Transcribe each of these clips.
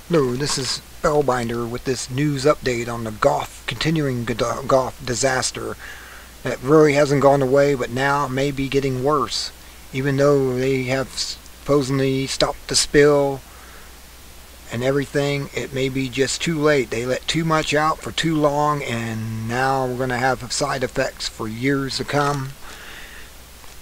Hello, this is Spellbinder with this news update on the continuing Gulf disaster that really hasn't gone away, but now may be getting worse. Even though they have supposedly stopped the spill and everything, it may be just too late. They let too much out for too long, and now we're going to have side effects for years to come.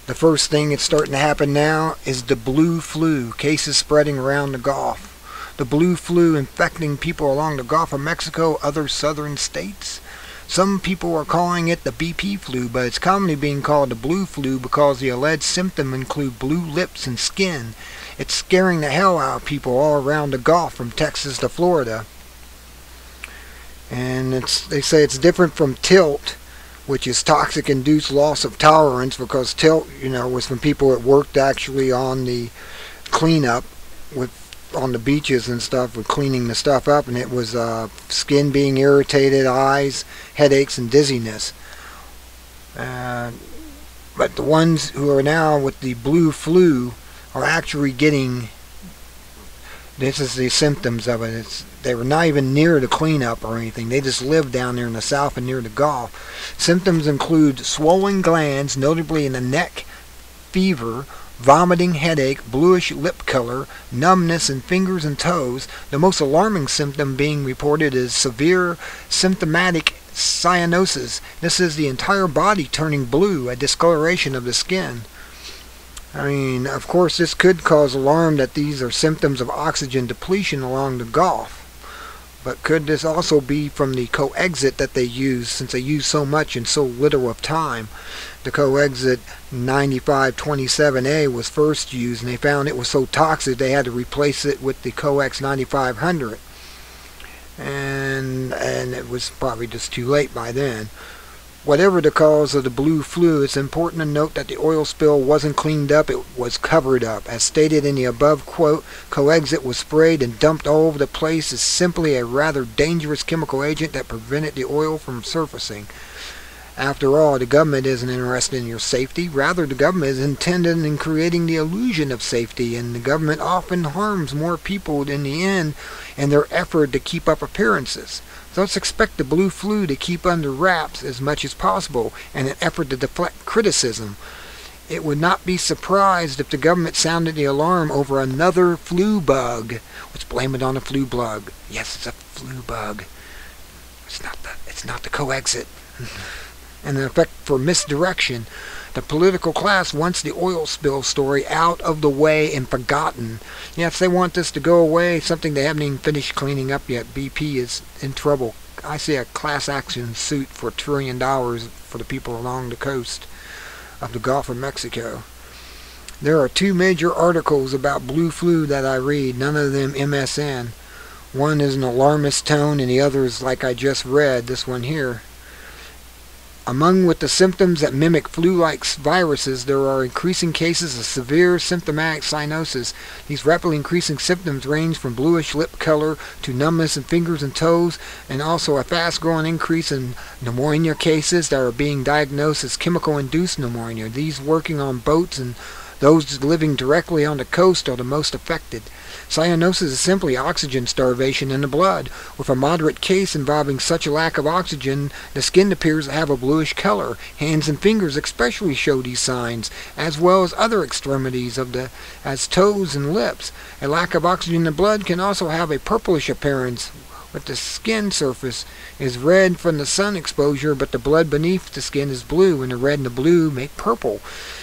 The first thing that's starting to happen now is the blue flu. Cases spreading around the Gulf. The blue flu infecting people along the Gulf of Mexico, other southern states. Some people are calling it the BP flu, but it's commonly being called the blue flu because the alleged symptoms include blue lips and skin. It's scaring the hell out of people all around the Gulf, from Texas to Florida. And they say it's different from tilt, which is toxic-induced loss of tolerance, because tilt, was when people that worked actually on the cleanup on the beaches and stuff, with cleaning the stuff up, and it was skin being irritated, eyes, headaches, and dizziness. But the ones who are now with the blue flu are actually getting, this is the symptoms of it. They were not even near the cleanup or anything. They just live down there in the south and near the Gulf. Symptoms include swollen glands, notably in the neck, fever, vomiting, headache, bluish lip color, numbness in fingers and toes. The most alarming symptom being reported is severe symptomatic cyanosis. This is the entire body turning blue, a discoloration of the skin. Of course, this could cause alarm that these are symptoms of oxygen depletion along the Gulf. But could this also be from the coexit that they use, since they use so much in so little of time? The coexit 9527A was first used, and they found it was so toxic they had to replace it with the coex 9500. And it was probably just too late by then. Whatever the cause of the blue flu, it's important to note that the oil spill wasn't cleaned up, it was covered up. As stated in the above quote, coexit was sprayed and dumped all over the place is simply a rather dangerous chemical agent that prevented the oil from surfacing. After all, the government isn't interested in your safety. Rather, the government is intended in creating the illusion of safety, and the government often harms more people in the end in their effort to keep up appearances. So let's expect the blue flu to keep under wraps as much as possible in an effort to deflect criticism. It would not be surprised if the government sounded the alarm over another flu bug. Let's blame it on a flu bug. Yes, it's a flu bug. It's not the coexit. And the effect for misdirection. The political class wants the oil spill story out of the way and forgotten. Yes, they want this to go away, something they haven't even finished cleaning up yet. BP is in trouble. I see a class action suit for $1 trillion for the people along the coast of the Gulf of Mexico. There are two major articles about blue flu that I read, none of them MSN. One is an alarmist tone, and the other is like I just read, this one here. Among with the symptoms that mimic flu-like viruses, there are increasing cases of severe symptomatic cyanosis. These rapidly increasing symptoms range from bluish lip color to numbness in fingers and toes, and also a fast-growing increase in pneumonia cases that are being diagnosed as chemical-induced pneumonia. These working on boats and those living directly on the coast are the most affected. Cyanosis is simply oxygen starvation in the blood. With a moderate case involving such a lack of oxygen, the skin appears to have a bluish color. Hands and fingers especially show these signs, as well as other extremities as toes and lips. A lack of oxygen in the blood can also have a purplish appearance, with the skin surface is red from the sun exposure, but the blood beneath the skin is blue, and the red and the blue make purple.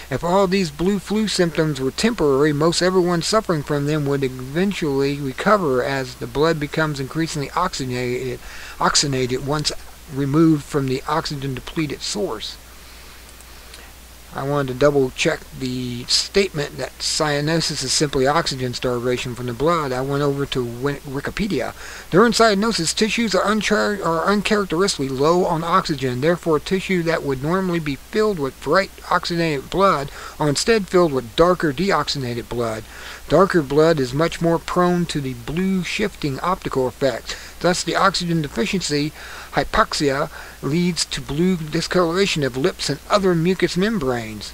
If all these blue flu symptoms were temporary, most everyone suffering from them would eventually recover as the blood becomes increasingly oxygenated once removed from the oxygen-depleted source. I wanted to double check the statement that cyanosis is simply oxygen starvation from the blood. I went over to Wikipedia. During cyanosis, tissues are uncharacteristically low on oxygen. Therefore, tissue that would normally be filled with bright oxygenated blood are instead filled with darker deoxygenated blood. Darker blood is much more prone to the blue shifting optical effect. Thus, the oxygen deficiency, hypoxia, leads to blue discoloration of lips and other mucous membranes.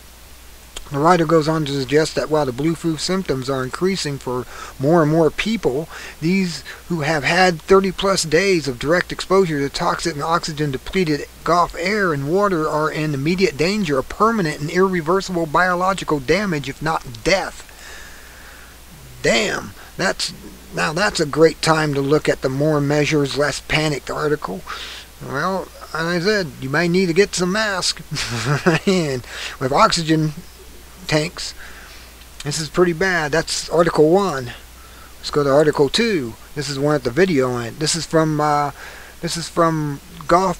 The writer goes on to suggest that while the blue flu symptoms are increasing for more and more people, these who have had 30 plus days of direct exposure to toxic and oxygen depleted Gulf air and water are in immediate danger of permanent and irreversible biological damage, if not death. Damn, that's a great time to look at the more measures, less panicked article. Well, as I said, you may need to get some masks. And with oxygen tanks, this is pretty bad. That's Article 1. Let's go to Article 2. This is one at the video on it. This is from Gulf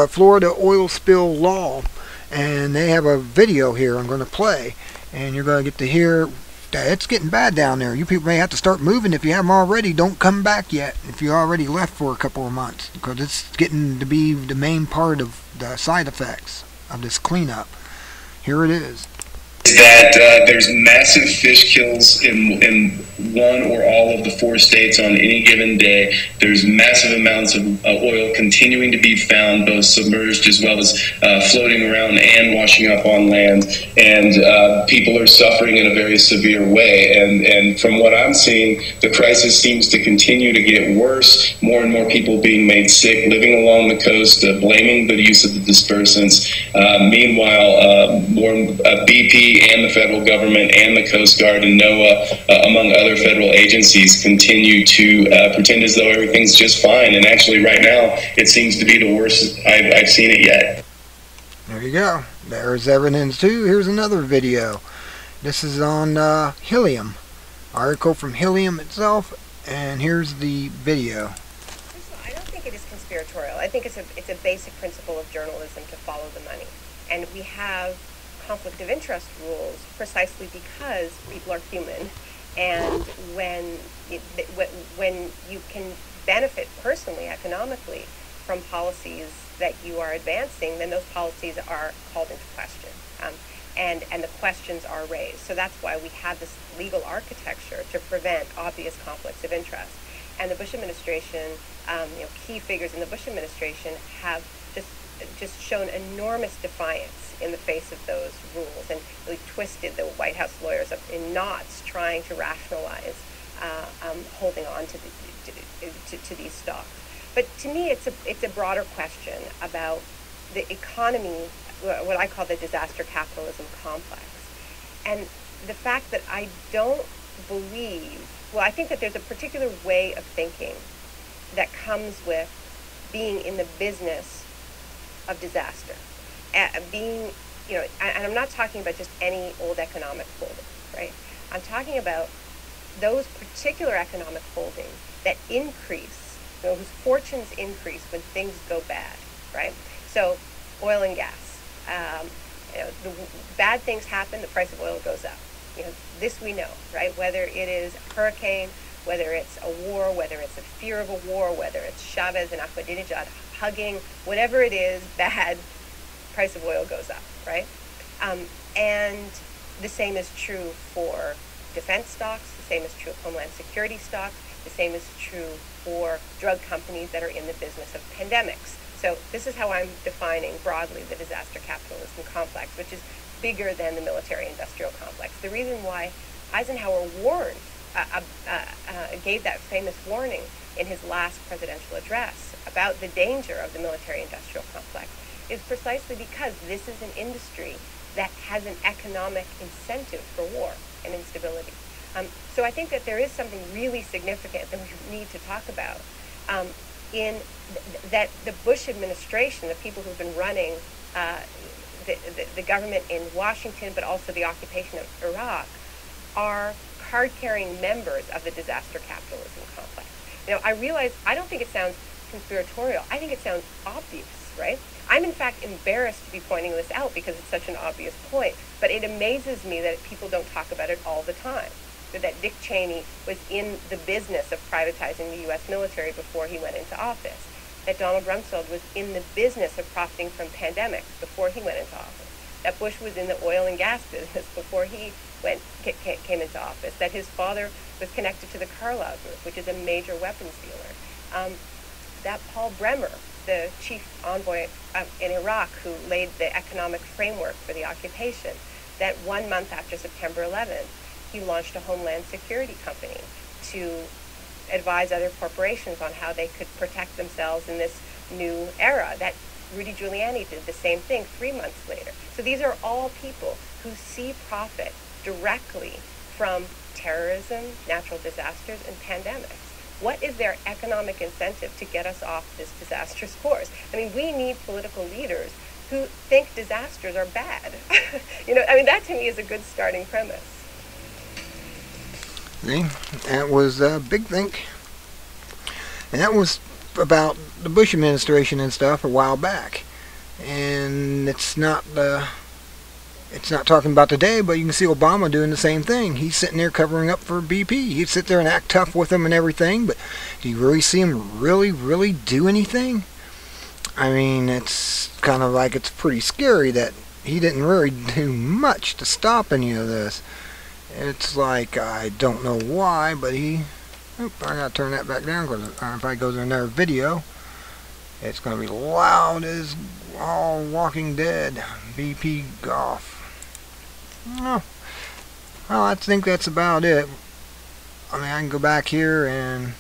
Florida oil spill law, and they have a video here I'm going to play, and you're going to get to hear that it's getting bad down there. You people may have to start moving if you haven't already. Don't come back yet if you already left for a couple of months, because it's getting to be the main part of the side effects of this cleanup. Here it is. That there's massive fish kills in one or all of the 4 states on any given day. There's massive amounts of oil continuing to be found, both submerged as well as floating around and washing up on land. And people are suffering in a very severe way. And from what I'm seeing, the crisis seems to continue to get worse. More and more people being made sick, living along the coast, blaming the use of the dispersants. Meanwhile, more BP and the federal government and the Coast Guard and NOAA, among other federal agencies, continue to pretend as though everything's just fine. And actually right now, it seems to be the worst I've seen it yet. There you go. There's evidence too. Here's another video. This is on helium. Article from helium itself, and here's the video. I don't think it is conspiratorial. I think it's a basic principle of journalism to follow the money. And we have conflict of interest rules precisely because people are human, and when you can benefit personally, economically, from policies that you are advancing, then those policies are called into question, and the questions are raised. So that's why we have this legal architecture to prevent obvious conflicts of interest. And the Bush administration, key figures in the Bush administration have just shown enormous defiance in the face of those rules, and really twisted the White House lawyers up in knots trying to rationalize holding on to these stocks. But to me, it's a broader question about the economy, what I call the disaster capitalism complex, and the fact that I don't believe. Well, I think that there's a particular way of thinking that comes with being in the business of disaster. And I'm not talking about just any old economic holding, right? I'm talking about those particular economic holdings that increase, whose fortunes increase when things go bad, right? So, oil and gas. The bad things happen, the price of oil goes up. This we know, right? Whether it is a hurricane, whether it's a war, whether it's a fear of a war, whether it's Chavez and Ahmadinejad hugging, whatever it is bad, price of oil goes up, right? And the same is true for defense stocks, the same is true of Homeland Security stocks, the same is true for drug companies that are in the business of pandemics. So this is how I'm defining broadly the disaster capitalism complex, which is bigger than the military-industrial complex. The reason why Eisenhower gave that famous warning in his last presidential address about the danger of the military-industrial complex is precisely because this is an industry that has an economic incentive for war and instability. So I think that there is something really significant that we need to talk about that the Bush administration, the people who've been running the government in Washington, but also the occupation of Iraq, are card-carrying members of the disaster capitalism complex. I realize I don't think it sounds conspiratorial. I think it sounds obvious, right? I'm in fact embarrassed to be pointing this out because it's such an obvious point, but it amazes me that people don't talk about it all the time. That Dick Cheney was in the business of privatizing the U.S. military before he went into office. That Donald Rumsfeld was in the business of profiting from pandemics before he went into office. That Bush was in the oil and gas business before he came into office. That his father was connected to the Carlyle Group, which is a major weapons dealer. That Paul Bremer, the chief envoy in Iraq who laid the economic framework for the occupation, that 1 month after September 11th, he launched a Homeland Security company to advise other corporations on how they could protect themselves in this new era. That Rudy Giuliani did the same thing 3 months later. So these are all people who see profit directly from terrorism, natural disasters, and pandemics. What is their economic incentive to get us off this disastrous course? I mean, we need political leaders who think disasters are bad. That to me is a good starting premise. See, that was a big think. And that was about the Bush administration and stuff a while back. And it's not talking about today, but you can see Obama doing the same thing. He's sitting there covering up for BP. He'd sit there and act tough with them and everything, but do you really see him really do anything? I mean, it's kind of like it's pretty scary that he didn't really do much to stop any of this. It's like, I don't know why, but I gotta turn that back down, because if I go to another video, it's gonna be loud as all Walking Dead. BP Golf. Well, I think that's about it. I mean, I can go back here and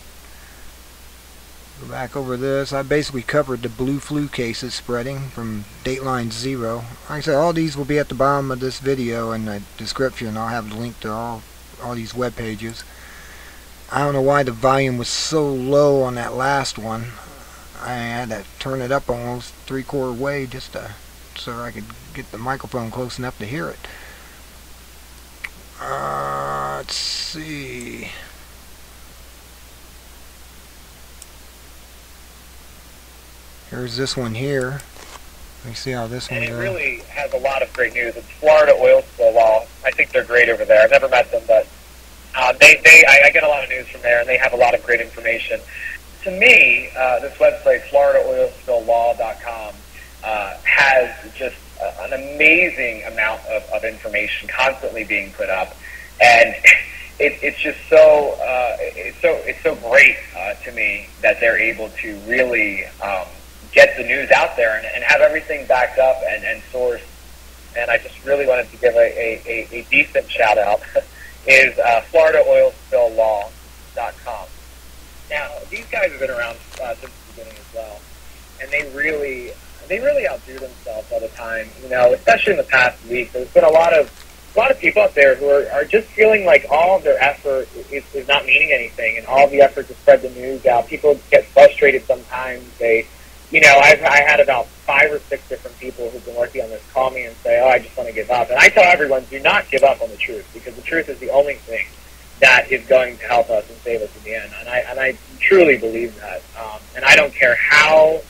go back over this. I basically covered the blue flu cases spreading from Dateline 0. Like I said, all these will be at the bottom of this video in the description. I'll have the link to all these web pages. I don't know why the volume was so low on that last one. I had to turn it up almost 3/4 way just so I could get the microphone close enough to hear it. Let's see. Here's this one here. Let me see how this one goes. And it really has a lot of great news. It's Florida oil spill law. I think they're great over there. I've never met them, but I get a lot of news from there, and they have a lot of great information. To me, this website, FloridaOilSpillLaw.com, has just an amazing amount of information constantly being put up, and it's just so great to me that they're able to really get the news out there and have everything backed up and sourced. And I just really wanted to give a decent shout out is FloridaOilSpillLaw.com. Now, these guys have been around since the beginning as well, and they really outdo themselves all the time. Especially in the past week, there's been a lot of people out there who are just feeling like all of their effort is not meaning anything, and all the effort to spread the news out. People get frustrated sometimes. I had about 5 or 6 different people who've been working on this call me and say, "Oh, I just want to give up." And I tell everyone, do not give up on the truth, because the truth is the only thing that is going to help us and save us in the end. And I truly believe that. And I don't care how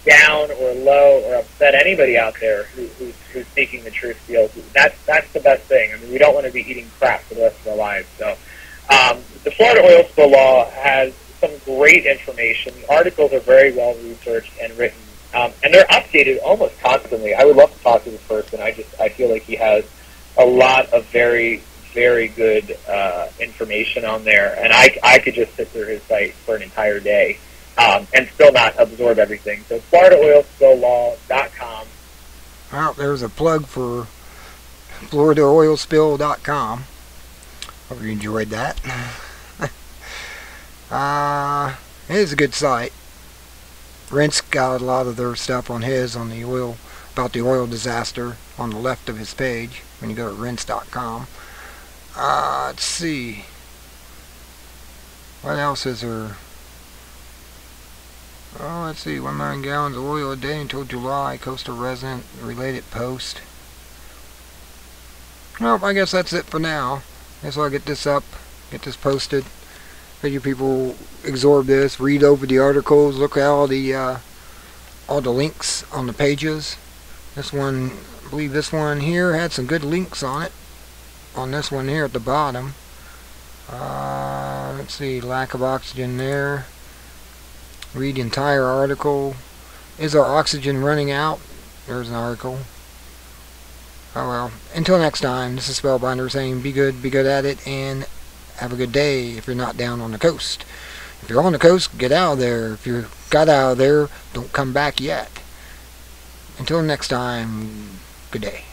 down or low or upset anybody out there who's seeking the truth feels. That's the best thing. I mean, we don't want to be eating crap for the rest of our lives. So the Florida Oil Spill Law has some great information. The articles are very well researched and written, and they're updated almost constantly. I would love to talk to this person. I feel like he has a lot of very, very good information on there, and I could just sit through his site for an entire day and still not absorb everything. So FloridaOilSpillLaw.com. Well, there's a plug for FloridaOilSpill.com. Hope you enjoyed that. It is a good site. Rent's got a lot of their stuff on his, on the oil, about the oil disaster on the left of his page when you go to rents.com. Let's see. What else is there? Oh, let's see. 1 million gallons of oil a day until July. Coastal resident related post. Well, I guess that's it for now. I guess I'll get this up, get this posted. Let you people absorb this, read over the articles, look at all the links on the pages. This one, I believe this one here had some good links on it. On this one here at the bottom. Let's see, lack of oxygen there. Read the entire article. Is our oxygen running out? There's an article. Oh well. Until next time, this is Spellbinder saying be good at it, and have a good day if you're not down on the coast. If you're on the coast, get out of there. If you got out of there, don't come back yet. Until next time, good day.